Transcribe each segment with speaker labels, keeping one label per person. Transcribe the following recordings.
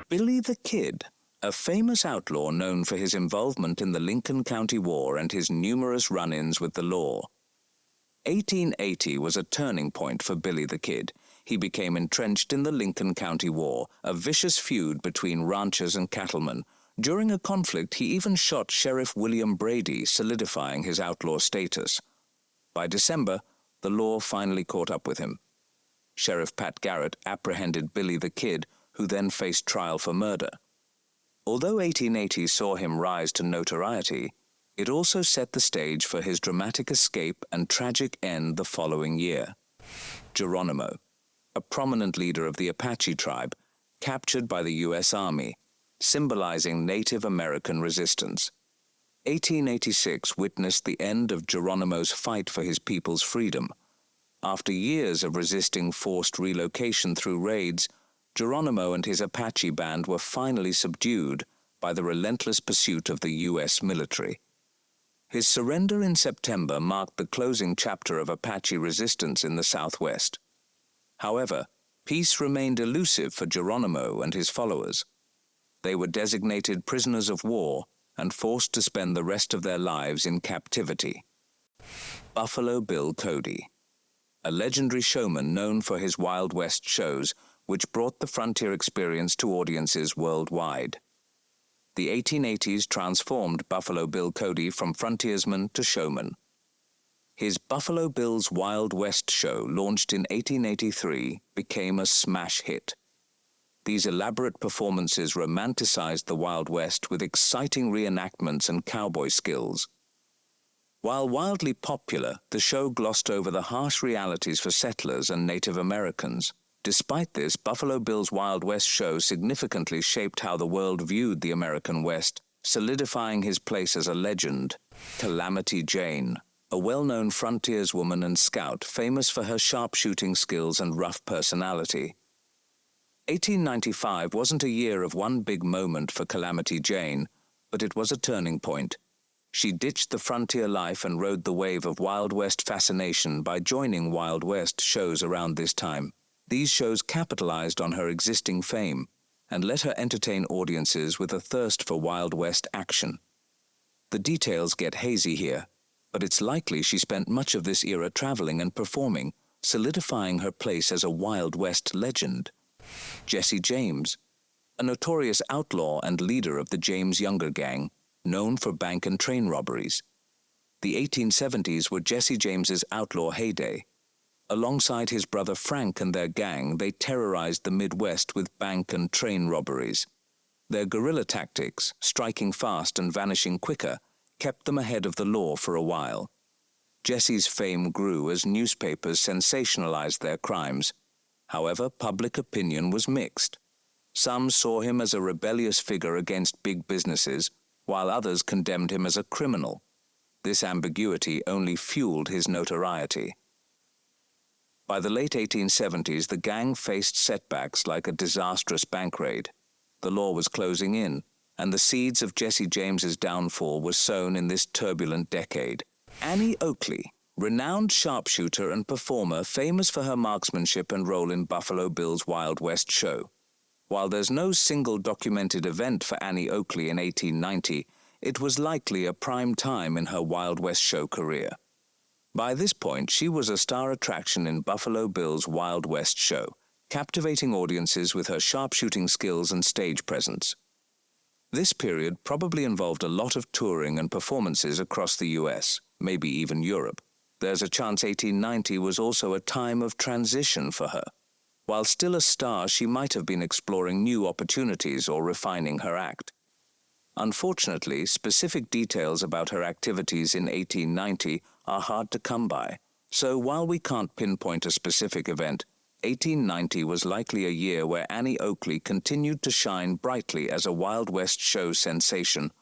Speaker 1: Billy the Kid, a famous outlaw known for his involvement in the Lincoln County War and his numerous run-ins with the law. 1880 was a turning point for Billy the Kid. He became entrenched in the Lincoln County War, a vicious feud between ranchers and cattlemen. During a conflict, he even shot Sheriff William Brady, solidifying his outlaw status. By December, the law finally caught up with him. Sheriff Pat Garrett apprehended Billy the Kid, who then faced trial for murder. Although 1880 saw him rise to notoriety, it also set the stage for his dramatic escape and tragic end the following year. Geronimo, a prominent leader of the Apache tribe, captured by the U.S. Army, symbolizing Native American resistance. 1886 witnessed the end of Geronimo's fight for his people's freedom. After years of resisting forced relocation through raids, Geronimo and his Apache band were finally subdued by the relentless pursuit of the U.S. military. His surrender in September marked the closing chapter of Apache resistance in the Southwest. However, peace remained elusive for Geronimo and his followers. They were designated prisoners of war and forced to spend the rest of their lives in captivity. Buffalo Bill Cody, a legendary showman known for his Wild West shows, which brought the frontier experience to audiences worldwide. The 1880s transformed Buffalo Bill Cody from frontiersman to showman. His Buffalo Bill's Wild West show, launched in 1883, became a smash hit. These elaborate performances romanticized the Wild West with exciting reenactments and cowboy skills. While wildly popular, the show glossed over the harsh realities for settlers and Native Americans. Despite this, Buffalo Bill's Wild West show significantly shaped how the world viewed the American West, solidifying his place as a legend. Calamity Jane, a well-known frontierswoman and scout famous for her sharpshooting skills and rough personality. 1895 wasn't a year of one big moment for Calamity Jane, but it was a turning point. She ditched the frontier life and rode the wave of Wild West fascination by joining Wild West shows around this time. These shows capitalized on her existing fame and let her entertain audiences with a thirst for Wild West action. The details get hazy here, but it's likely she spent much of this era traveling and performing, solidifying her place as a Wild West legend. Jesse James, a notorious outlaw and leader of the James Younger Gang, known for bank and train robberies. The 1870s were Jesse James's outlaw heyday. Alongside his brother Frank and their gang, they terrorized the Midwest with bank and train robberies. Their guerrilla tactics, striking fast and vanishing quicker, kept them ahead of the law for a while. Jesse's fame grew as newspapers sensationalized their crimes. However, public opinion was mixed. Some saw him as a rebellious figure against big businesses, while others condemned him as a criminal. This ambiguity only fueled his notoriety. By the late 1870s, the gang faced setbacks like a disastrous bank raid. The law was closing in, and the seeds of Jesse James's downfall were sown in this turbulent decade. Annie Oakley, renowned sharpshooter and performer famous for her marksmanship and role in Buffalo Bill's Wild West show. While there's no single documented event for Annie Oakley in 1890, it was likely a prime time in her Wild West show career. By this point, she was a star attraction in Buffalo Bill's Wild West show, captivating audiences with her sharpshooting skills and stage presence. This period probably involved a lot of touring and performances across the U.S., maybe even Europe. There's a chance 1890 was also a time of transition for her. While still a star, she might have been exploring new opportunities or refining her act. Unfortunately, specific details about her activities in 1890 are hard to come by, so while we can't pinpoint a specific event, 1890 was likely a year where Annie Oakley continued to shine brightly as a Wild West show sensation.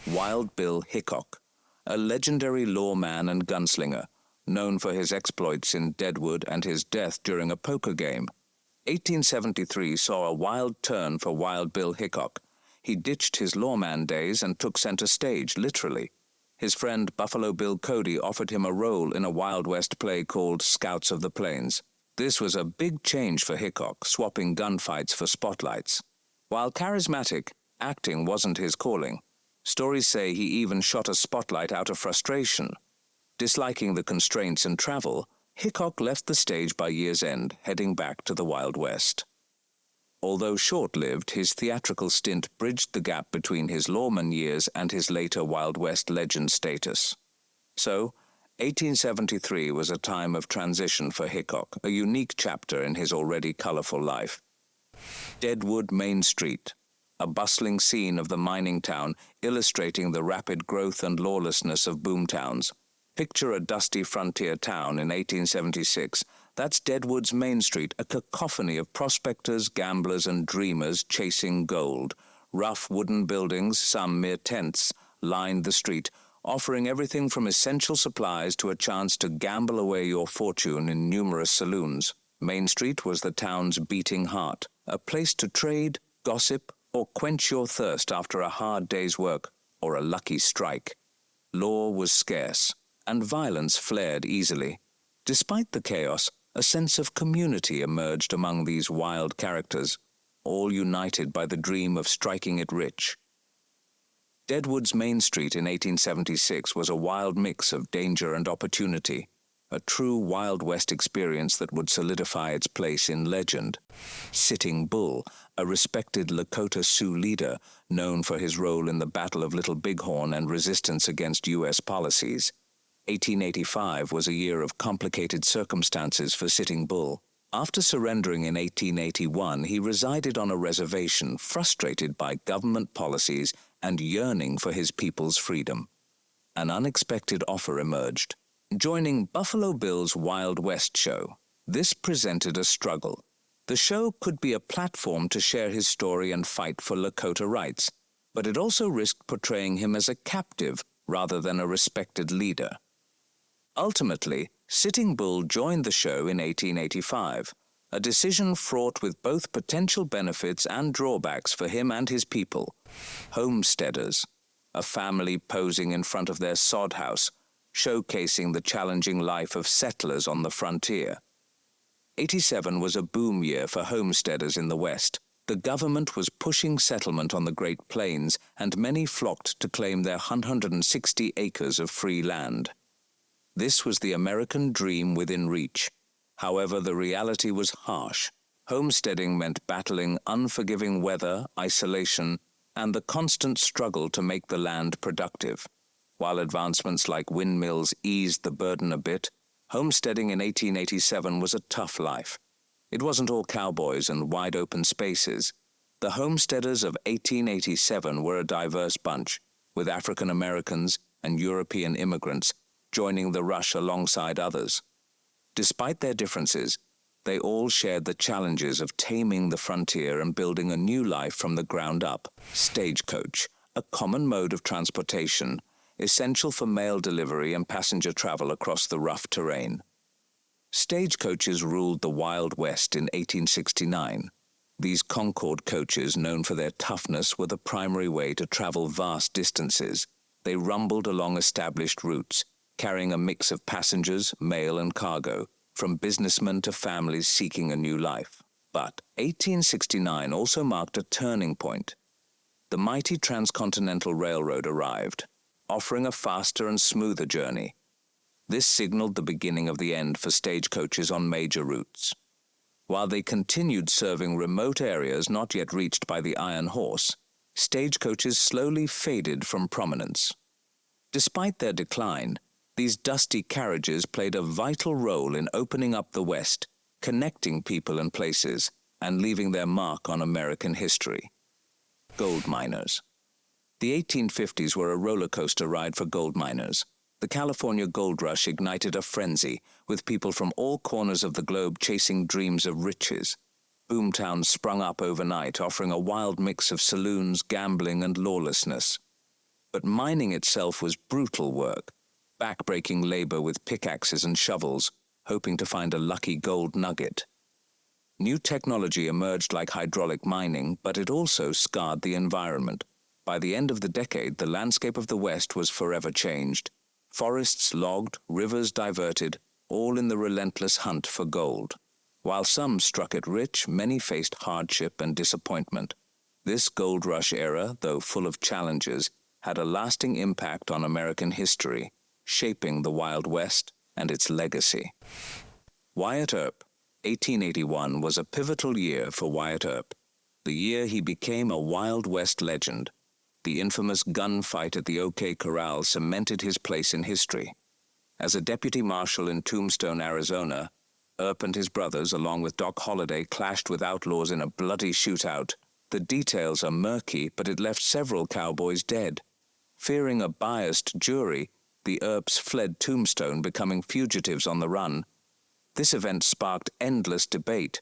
Speaker 1: Wild Bill Hickok, a legendary lawman and gunslinger, known for his exploits in Deadwood and his death during a poker game. 1873 saw a wild turn for Wild Bill Hickok. He ditched his lawman days and took center stage, literally. His friend Buffalo Bill Cody offered him a role in a Wild West play called Scouts of the Plains. This was a big change for Hickok, swapping gunfights for spotlights. While charismatic, acting wasn't his calling. Stories say he even shot a spotlight out of frustration. Disliking the constraints and travel, Hickok left the stage by year's end, heading back to the Wild West. Although short-lived, his theatrical stint bridged the gap between his lawman years and his later Wild West legend status. So, 1873 was a time of transition for Hickok, a unique chapter in his already colorful life. Deadwood Main Street, a bustling scene of the mining town illustrating the rapid growth and lawlessness of boomtowns. Picture a dusty frontier town in 1876. That's Deadwood's Main Street, a cacophony of prospectors, gamblers, and dreamers chasing gold. Rough wooden buildings, some mere tents, lined the street, offering everything from essential supplies to a chance to gamble away your fortune in numerous saloons. Main Street was the town's beating heart, a place to trade, gossip, or quench your thirst after a hard day's work or a lucky strike. Law was scarce, and violence flared easily. Despite the chaos, a sense of community emerged among these wild characters, all united by the dream of striking it rich. Deadwood's Main Street in 1876 was a wild mix of danger and opportunity, a true Wild West experience that would solidify its place in legend. Sitting Bull, a respected Lakota Sioux leader known for his role in the Battle of Little Bighorn and resistance against U.S. policies. 1885 was a year of complicated circumstances for Sitting Bull. After surrendering in 1881, he resided on a reservation, frustrated by government policies and yearning for his people's freedom. An unexpected offer emerged: joining Buffalo Bill's Wild West show. This presented a struggle. The show could be a platform to share his story and fight for Lakota rights, but it also risked portraying him as a captive rather than a respected leader. Ultimately, Sitting Bull joined the show in 1885, a decision fraught with both potential benefits and drawbacks for him and his people. Homesteaders, a family posing in front of their sod house, showcasing the challenging life of settlers on the frontier. 87 was a boom year for homesteaders in the West. The government was pushing settlement on the Great Plains, and many flocked to claim their 160 acres of free land. This was the American dream within reach. However, the reality was harsh. Homesteading meant battling unforgiving weather, isolation, and the constant struggle to make the land productive. While advancements like windmills eased the burden a bit, homesteading in 1887 was a tough life. It wasn't all cowboys and wide-open spaces. The homesteaders of 1887 were a diverse bunch, with African Americans and European immigrants joining the rush alongside others. Despite their differences, they all shared the challenges of taming the frontier and building a new life from the ground up. Stagecoach, a common mode of transportation, essential for mail delivery and passenger travel across the rough terrain. Stagecoaches ruled the Wild West in 1869. These Concord coaches, known for their toughness, were the primary way to travel vast distances. They rumbled along established routes, carrying a mix of passengers, mail, and cargo, from businessmen to families seeking a new life. But 1869 also marked a turning point. The mighty Transcontinental Railroad arrived, offering a faster and smoother journey. This signaled the beginning of the end for stagecoaches on major routes. While they continued serving remote areas not yet reached by the Iron Horse, stagecoaches slowly faded from prominence. Despite their decline, these dusty carriages played a vital role in opening up the West, connecting people and places, and leaving their mark on American history. Gold miners. The 1850s were a roller coaster ride for gold miners. The California gold rush ignited a frenzy, with people from all corners of the globe chasing dreams of riches. Boomtowns sprung up overnight, offering a wild mix of saloons, gambling, and lawlessness. But mining itself was brutal work, back-breaking labor with pickaxes and shovels, hoping to find a lucky gold nugget. New technology emerged like hydraulic mining, but it also scarred the environment. By the end of the decade, the landscape of the West was forever changed. Forests logged, rivers diverted, all in the relentless hunt for gold. While some struck it rich, many faced hardship and disappointment. This gold rush era, though full of challenges, had a lasting impact on American history, shaping the Wild West and its legacy. Wyatt Earp. 1881 was a pivotal year for Wyatt Earp, the year he became a Wild West legend. The infamous gunfight at the OK Corral cemented his place in history. As a deputy marshal in Tombstone, Arizona, Earp and his brothers, along with Doc Holliday, clashed with outlaws in a bloody shootout. The details are murky, but it left several cowboys dead. Fearing a biased jury, the Earps fled Tombstone, becoming fugitives on the run. This event sparked endless debate.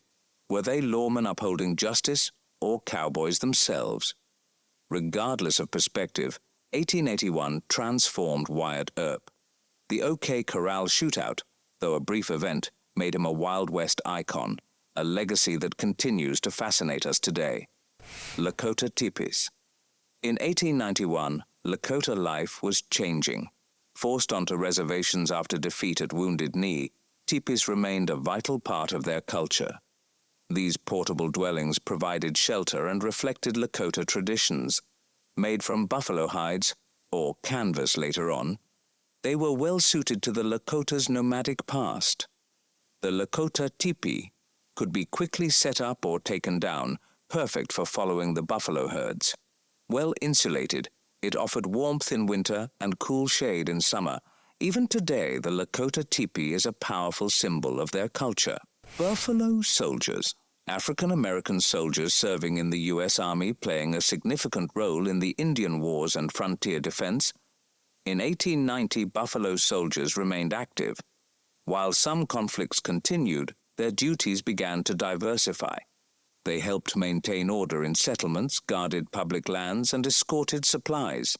Speaker 1: Were they lawmen upholding justice or cowboys themselves? Regardless of perspective, 1881 transformed Wyatt Earp. The OK Corral shootout, though a brief event, made him a Wild West icon, a legacy that continues to fascinate us today. Lota Tipis. In 1891, Lakota life was changing. Forced onto reservations after defeat at Wounded Knee, tipis remained a vital part of their culture. These portable dwellings provided shelter and reflected Lakota traditions. Made from buffalo hides, or canvas later on, they were well suited to the Lakota's nomadic past. The Lota Tipi could be quickly set up or taken down, perfect for following the buffalo herds. Well insulated, it offered warmth in winter and cool shade in summer. Even today, the Lota Tipi is a powerful symbol of their culture. Buffalo soldiers. African-American soldiers serving in the U.S. Army, playing a significant role in the Indian Wars and frontier defense. In 1890, Buffalo soldiers remained active. While some conflicts continued, their duties began to diversify. They helped maintain order in settlements, guarded public lands, and escorted supplies.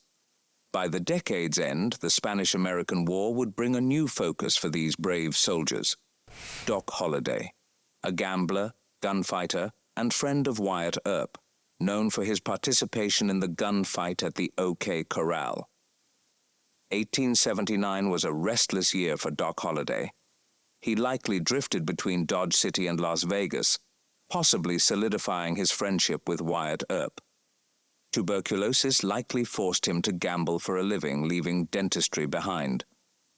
Speaker 1: By the decade's end, the Spanish-American War would bring a new focus for these brave soldiers. Doc Holliday, a gambler, gunfighter, and friend of Wyatt Earp, known for his participation in the gunfight at the OK Corral. 1879 was a restless year for Doc Holliday. He likely drifted between Dodge City and Las Vegas, possibly solidifying his friendship with Wyatt Earp. Tuberculosis likely forced him to gamble for a living, leaving dentistry behind.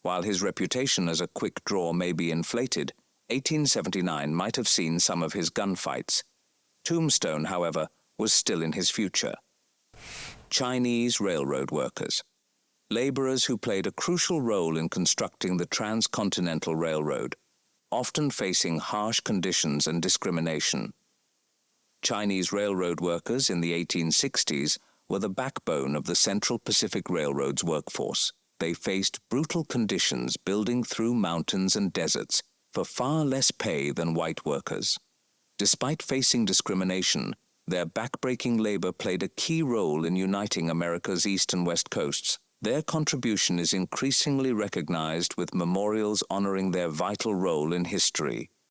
Speaker 1: While his reputation as a quick draw may be inflated, 1879 might have seen some of his gunfights. Tombstone, however, was still in his future. Chinese railroad workers. Laborers who played a crucial role in constructing the transcontinental railroad, often facing harsh conditions and discrimination. Chinese railroad workers in the 1860s were the backbone of the Central Pacific Railroad's workforce. They faced brutal conditions building through mountains and deserts for far less pay than white workers. Despite facing discrimination, their backbreaking labor played a key role in uniting America's east and west coasts. Their contribution is increasingly recognized with memorials honoring their vital role in history.